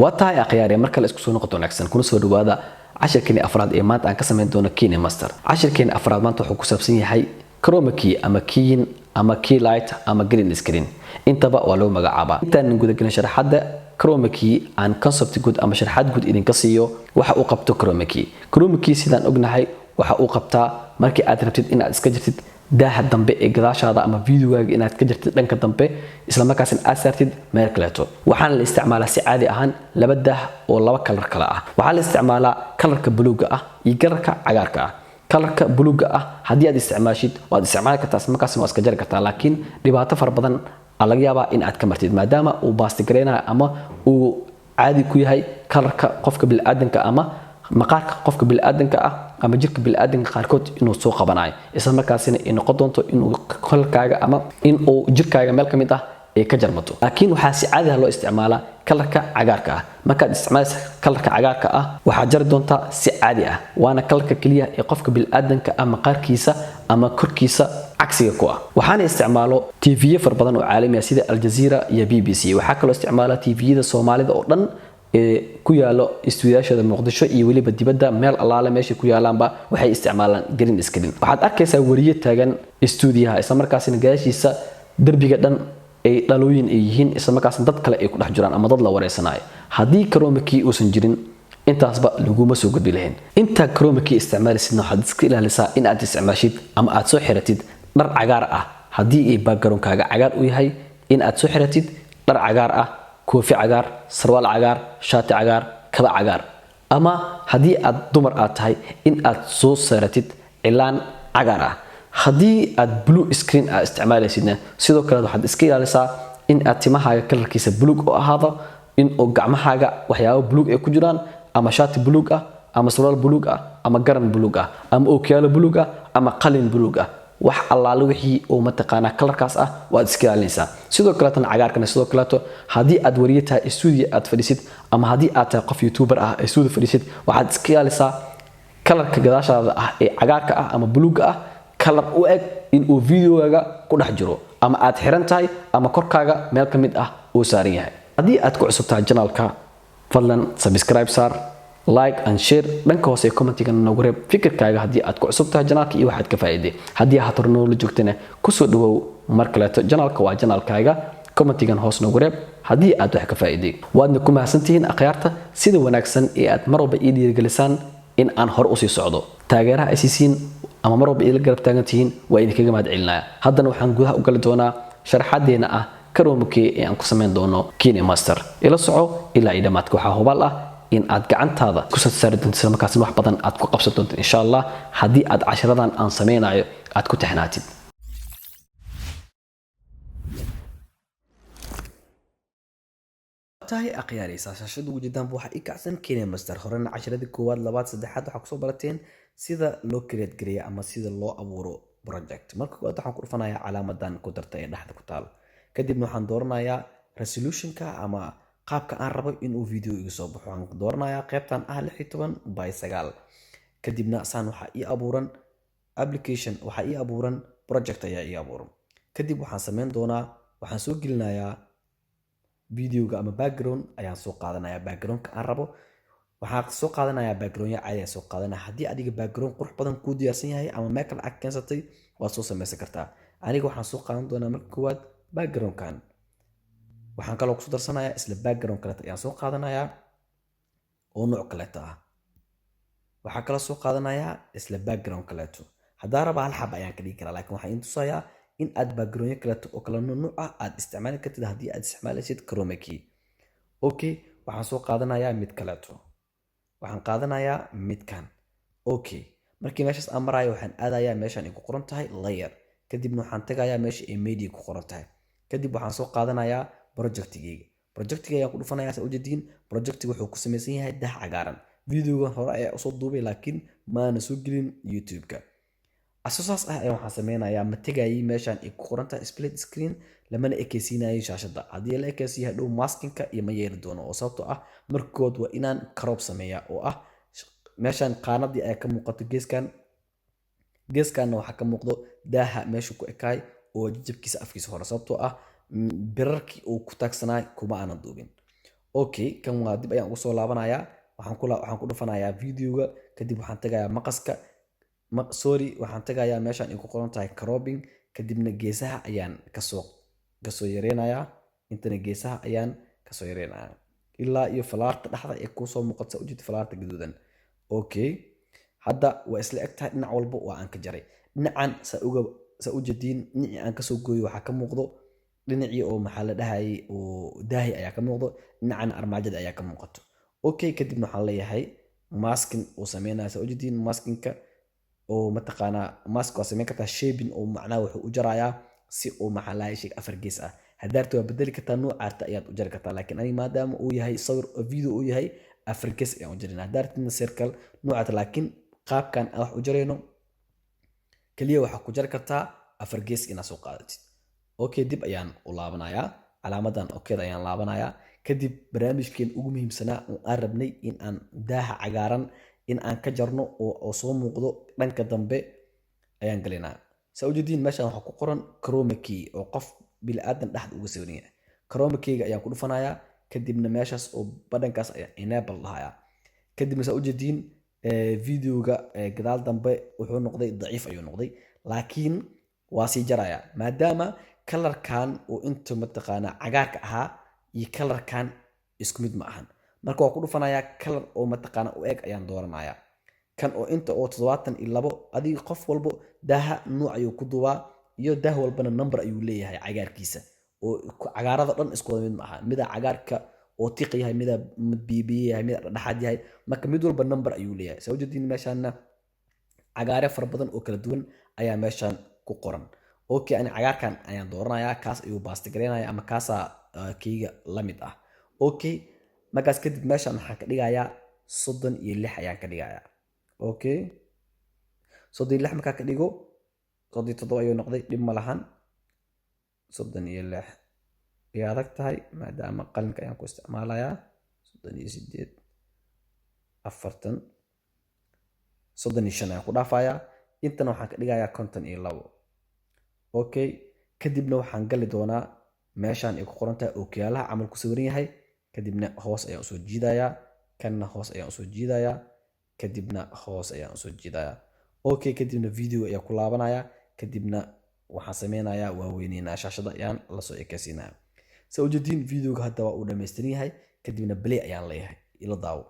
واتاي أخياري مركل اسكو سو نقطة نكسن كنا سو دوادا 10 كيني أفراد إيمانت أن كسمين دونا كيني ماستر 10 كيني أفراد مانتو حكو سابسيني هاي كرومكي أما كين أما كي لايت أما جرين سكرين انتبا ولو مقعبا انتا نقول لك شرحات كرومكي عن كونسبت جود أما شرحات جود إذن كسيو waxa uu qabto كرومكي sidaan ognahay waxa uu qabtaa markii aad rabtid inaad iska jirtid daaha dambe ee gadaashaada ama videogaaga inaad ka jirtid dhanka dambe isla markaasna aad saartid meel kaleeto waxaan la isticmaalaa si caadi ahaan laba daah oo laba kalar kala ah waxaa la isticmaalaa kalarka buluuga ah iyo kalarka cagaarka ah kalarka buluuga ah haddii aad isticmaashid waad isticmaali kartaa isla markaasna waa iska jari kartaa laakiin dhibaato fara badan laga yaabaa in aad ka martid maadaama uu baastigreynaayo ama uu caadi ku yahay kalarka qofka bini'aadanka ama maqaarka qofka bini'aadanka ah ama jirka bini'aadanka qaarkood inuu soo qabanayo isla markaasina in noqon doonto inuu kalarkaaga ama in uu jirkaaga meel kamid ah ay ka jarmato laakiin waxa si caadi ah loo isticmaalaa kalarka cagaarka ah markaad isticmaalayso kalarka cagaarka ah waxa jari doonta si caadi ah waana kalarka kaliya ee qofka bini'aadanka ama maqaarkiisa ama korkiisa عكسية كوا وحنا استعماله تي في فر بدن وعالمي سيدا الجزيرة يا بي بي سي وحكلو استعماله تي في ذا الصومالي ذا أردن كويالو استوديوهاش هذا مقدشة يولي بدي بدا ميل الله ماشي كويالان با وحي استعمالا جرين سكرين waxaad arkaysaa wariye taagan stuudiyaha isla markaasina gaashiisa darbiga dhan ay dhalooyin ay yihiin isla markaasina dad kale ay ku dhex jiraan ama dad la wareysanayo haddii chromaki uusan jirin intaasba laguma soo gudbi lahayn inta chromaki isticmaalaysidna waxaad iska ilaalisaa in aad isticmaashid ama aad soo xiratid dhar cagaar ah haddii ay backgroundkaaga cagaar u yahay in aad soo xiratid dhar cagaar ah koofi cagaar sarwaal cagaar shaati cagaar kaba cagaar ama haddii aad dumar aad tahay in aad soo saaratid cilaan cagaar ah haddii aad blue screen aad isticmaalaysidna sidoo kale waxaad iska ilaalisaa in aad timahaaga kalarkiisa buluug oo ahaado in oo gacmahaaga waxyaabo buluug ay ku jiraan ama shaati buluug ah ama sarwaal buluug ah ama garan buluug ah ama ookiyaalo buluug ah ama qalin buluug ah wax allaale wixii oo mataqaana kalarkaas ah waad iska ilaalinaysaa sidoo kale tan cagaarkana sidoo kale haddii aad wariye tahay studio aad fadhiisid ama haddii aad tahay qof youtuber ah ee studio fadhiisid waxaad iska ilaalisaa kalarka gadaashaada ah ee cagaarka ah ama buluuga ah kalar u eg in uu videogaaga ku dhex jiro ama aad xiran tahay ama korkaaga meel ka mid ah uu saaran yahay haddii aad ku cusub tahay channelka fadlan subscribe saar like and share dhanka hoose commentiga nagu reeb fikirkaaga haddii aad ku cusub tahay channelka iyo waxaad ka faa'iiday haddii aad horno la joogtana ku soo dhawow mar kale channelka waa channelkaaga commentigan hoos nagu reeb haddii aad wax ka faa'iiday waadna ku mahadsantihiin akhyaarta sida wanaagsan ee aad mar walba ii dhiirigelisaan in aan hor u sii socdo taageeraha ay siisiin ama mar walba ila garab taagantihiin waa idinkaga mahad celinaya haddana waxaan gudaha u gali doonaa sharaxadeena ah chromaki ee aan ku samayn doono KineMaster ila soco ilaa ay dhamaadka waxaa hubaal ah in aad gacantaada ku soo saari doonto isla markaasna wax badan aad ku qabsan doonto insha Allah haddii aad casharadan aan sameynayo aad ku taxnaatid tahay aqyaari saashashadu wujidaan waxa ay kacsan KineMaster horena casharadii koowaad labaad saddexaad waxa ku soo barateen sida loo create gareeyo ama sida loo abuuro project marka koowaad waxaan ku dhufanayaa calaamadan ku darta ee dhaxda ku taal kadibna waxaan dooranayaa resolutionka ama qaabka aan rabo inuu video iga soo baxo aan dooranayaa qaybtan ah 16 by 9 kadibna saan waxa ii abuuran application waxa ii abuuran project ayaa ii abuuran kadib waxaan sameyn doonaa waxaan soo gelinayaa videoga ama background ayaan soo qaadanayaa backgroundka aan rabo waxaan soo qaadanayaa background ya caadi soo qaadanaa haddii adiga background qurux badan ku diyaarsan yahay ama makeup aad keensatay waa soo samaysan kartaa aniga waxaan soo qaadan doonaa marka koowaad backgroundkan waxaan kaloo ku darsanayaa isla background kale ayaan soo qaadanayaa oo nooc kale ah waxaan kaloo soo qaadanayaa isla background kale haddii raba hal xab ayaan ka dhigi karaa laakiin waxaan tusayaa in aad background kale oo kala nooc ah aad isticmaali kartid haddii aad isticmaalaysid chromaki okay waxaan soo qaadanayaa mid kale waxaan qaadanayaa midkan okay markii meeshaas aan marayo waxaan aadayaa meeshan ay ku qoran tahay layer kadibna waxaan tagayaa meesha ay media ku qoran tahay kadib waxaan soo qaadanayaa projectiga ayaan ku dhufanayaa sa ujeediin projectiga wuxuu ku samaysan yahay daah cagaaran videogan hore ayaa usoo duubay laakiin maana soo gelin youtube-ka asaas ah ayaan waxaan sameynayaa ma tegayay meeshan ay ku qoran tahay split screen lamana ekeysiinayo shaashada haddii la ekeysiyo hadhow maskinka iyo ma yeeli doono oo sababtoo ah markood waa inaan crop sameeyaa oo ah meeshan qaanadii ayaa ka muuqato geeskanna waxaa ka muuqdo daaha meesha ku ekaay oo jajabkiisa afkiisa hore sababtoo ah birarkii uu ku taagsanaa kuma aanan duubin okay kan waa dib ayaan ugu soo laabanayaa waxaan ku dhufanayaa videoga kadib waxaan tagayaa maqaska sorry waxaan tagayaa meeshaan ay ku qoran tahay cropping kadibna geesaha ayaan kasoo yareynayaa intana geesaha ayaan kasoo yareynayaa ilaa iyo falaarta dhexda ee kusoo muuqata ujeed falaarta gaduudan okay hadda waa isla eg tahay dhinac walba waa aan ka jaray dhinacan saa u jeediin dhinacii aan kasoo gooyo waxaa ka muuqdo dhinacii oo maxaa la dhahayay oo daahi ayaa ka muuqdo dhinacana armaajada ayaa ka muuqato okay kadibna waxaan leeyahay maskin uu sameynaya saa u jeediin maskinka oo mataqaanaa mask waa sameyn kartaa shaping oo macnaha wuxuu u jarayaa si uu maxaa la dhahayay afar gees ah haddaarta waa bedeli kartaa noocaarta ayaad u jari kartaa laakiin ani maadaama uu yahay sawir video uu yahay afar gees ayaan u jarina haddaartina circle noocaarta laakiin qaabkan aan wax u jarayno kaliya waxaa ku jari kartaa afar gees inaad soo qaadatid okay dib ayaan u laabanayaa calaamadan okeeda ayaan laabanayaa kadib barnaamijkeen ugu muhiimsanaa oo aan rabnay in aan daaha cagaaran in aan ka jarno oo soo muuqdo dhanka dambe ayaan galinaa saa ujeediin meeshaan waxaa ku qoran chroma key oo qof bili-aadan dhexda uga sawiran yahay chroma keyga ayaan ku dhufanayaa kadibna meeshaas oo badhankaas ayaan enable dhahayaa kadibna saa ujeediin videoga gadaal dambe wuxuu noqday daciif ayuu noqday laakiin waa sii jaraya maadaama kalarkan uu inta mataqaanaa cagaarka ahaa iyo kalarkan isku mid ma ahan marka waa ku dhufanayaa kalar oo mataqaanaa u eg ayaan dooranayaa kan oo inta oo 72 adiga qof walbo daaha nuuc ayuu ku duubaa iyo daah walbana number ayuu leeyahay cagaarkiisa oo cagaarada dhan isku wada mid ma aha mida cagaarka oo tiq yahay mida bibiye yahay mida dhexaad yahay marka mid walba number ayuu leeyahay soo jeedin meeshaana cagaare far badan oo kala duwan ayaa meeshaan ku qoran okay ani cagaarkan ayaan dooranayaa kaas ayuu baasti gareynayaa ama kaasa keyga la mid ah okay markaas kadib meeshaan waxaan ka dhigayaa 36 ayaan ka dhigayaa okay 36 markaa ka dhigo 37 ayuu noqday dhib ma lahan 36 ay adag tahay maadaama qalinka ayaan ku isticmaalayaa 38 40 35 ayaan ku dhaafayaa intana waxaan ka dhigayaa 52 okay kadibna waxaan gali doonaa meeshaan ay ku qoran tahay ookiyaalaha camal ku sawiran yahay kadibna hoos ayaan usoo jiidayaa kanna hoos ayaan usoo jiidayaa kadibna hoos ayaan usoo jiidayaa okay kadibna video ayaa ku laabanayaa kadibna waxaan sameynayaa waaweyneynaa shaashada ayaan lasoo ekaysiinaya saa ujeediin videoga hadda waa uu dhammaystiran yahay kadibna play ayaan leeyahay ila daawo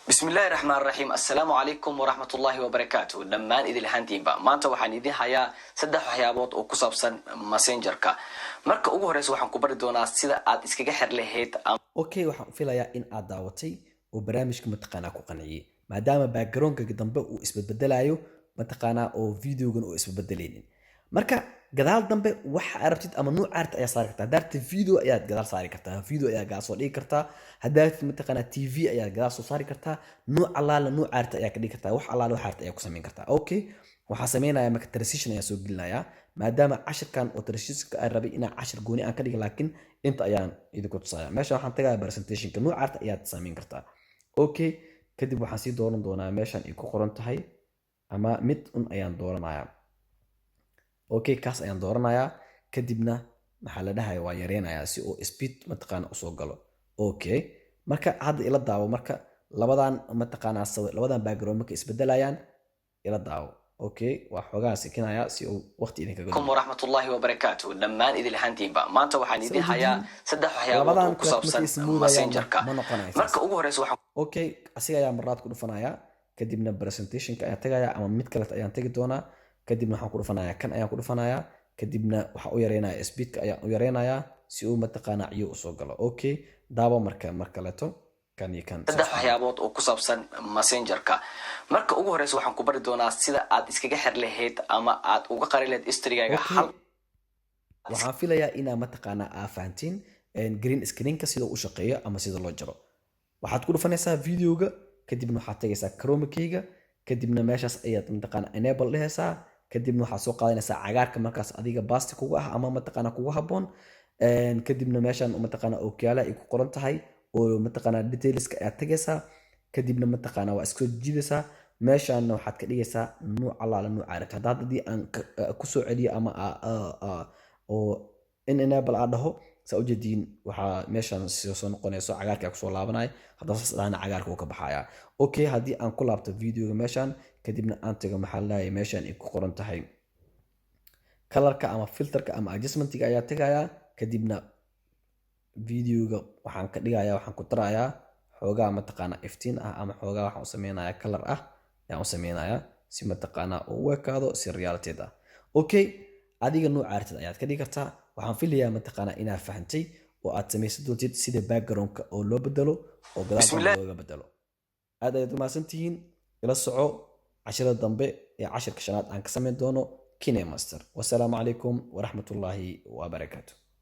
بسم الله الرحمن الرحيم السلام عليكم ورحمة الله وبركاته دمان إذا الهانتينبا ما أنت وحن إذا هيا سدح وحيابات أو كسبسن ماسنجر كا مرك أوجه رئيس وحن كبر دونا سيدا عاد إسكجة حرلهيت أوكي وحن في ليا إن عداوتي وبرامج كمتقنا كوقنعي ما دام باك جراوند كقدام بق واسم بدلايو متقنا أو فيديو جن واسم بدلين مركا gadaal dambe waxa arabtid ama nooc aarta ayaa saari kartaa hadaad video ayaad gadaal saari kartaa video ayaa gadaal soo dhigi kartaa hadaad mataqaanaa tv ayaa gadaal soo saari kartaa nooc alaala nooc aarta ayaa ka dhigi kartaa wax alaala wax aarta ayaa ku sameyn kartaa okay waxaa sameynaya marka transition ayaa soo gelinayaa maadaama cashirkan oo transitionka ay rabay inaan cashir gooni aan ka dhigi laakiin inta ayaan idinku tusaya meesha waxaan tagayaa presentationka nooc aarta ayaad sameyn kartaa okay kadib waxaan sii dooran doonaa meeshan ay ku qoran tahay ama mid un ayaan dooranayaa okay kaas ayaan dooranayaa kadibna maxaa la dhahay waa yareynayaa si uu speed mataqaana usoo galo okay marka hadda ila daawo marka labadan mataqaana labadan background marka isbedelayaan ila daawo okay waa xogaa sikinayaa si uu waqti idinka galo كم ورحمة الله وبركاته دمان إذا الهانتينبا ما أنت وحن إذا هيا سدح وحيابات أو كسبسن ماسنجر كا مرك أوجه رئيس وحن okay asiga ayaa maraad ku dhufanayaa kadibna presentationka ayaan tagayaa ama mid kale ayaan tagi doonaa kadibna waxaan ku dhufanayaa kan ayaan ku dhufanayaa kadibna waxa u yareynayaa speedka ayaan u yareynayaa si uu mataqaanaa ciyo u soo galo okay daabo marka leeto kan iyo kan saddex waxyaabood oo ku saabsan messengerka marka ugu horeysa waxaan ku bari doonaa sida aad iskaga xir lahayd ama aad uga qari lahayd historygaaga hal waxaan filayaa inaa mataqaanaa aa fahantiin green screenka sida u shaqeeyo ama sida loo jaro waxaad ku dhufanaysaa videoga kadibna waxaad tagaysaa chroma keyga kadibna meeshaas ayaad mataqaanaa enable dhehaysaa kadibna waxaad soo qaadanaysaa cagaarka markaas adiga baasti kuga ah ama mataqaanaa kuga habboon kadibna meeshaan mataqaanaa ookiyaalaha ay ku qoran tahay oo mataqaanaa detailska ayaad tagaysaa kadibna mataqaanaa waa iska jiidaysaa meeshaana waxaad ka dhigaysaa nuuc allaala nuuc aragta hadda haddii aan ku soo celiyo ama oo in enable aan dhaho saa ujeediin waxaa meeshan soo noqonayso cagaarka kusoo laabanaya haddaba saas dhahana cagaarka uu ka baxaya okay haddii aan ku laabto videoga meeshan kadibna aan tago maxaa laayay meeshan ay ku qoran tahay kalarka ama filterka ama adjustmentiga ayaa tagayaa kadibna videoga waxaan ka dhigayaa waxaan ku darayaa xoogaa mataqaana iftiin ah ama xoogaa waxaan u sameynayaa kalar ah ayaan u sameynayaa si mataqaana uu u ekaado si realityed ah okay adiga nooca aragtid ayaad ka dhigi kartaa waxaan filayaa mataqaana inaad fahantay oo aad samaysan doontid sida backgroundka oo loo bedelo oo gadaal looga bedelo aad ayaad umahadsantihiin ila soco cashirada dambe ee cashirka shanaad aan ka samayn doono KineMaster wasalaamu calaykum waraxmatullaahi wabarakaatu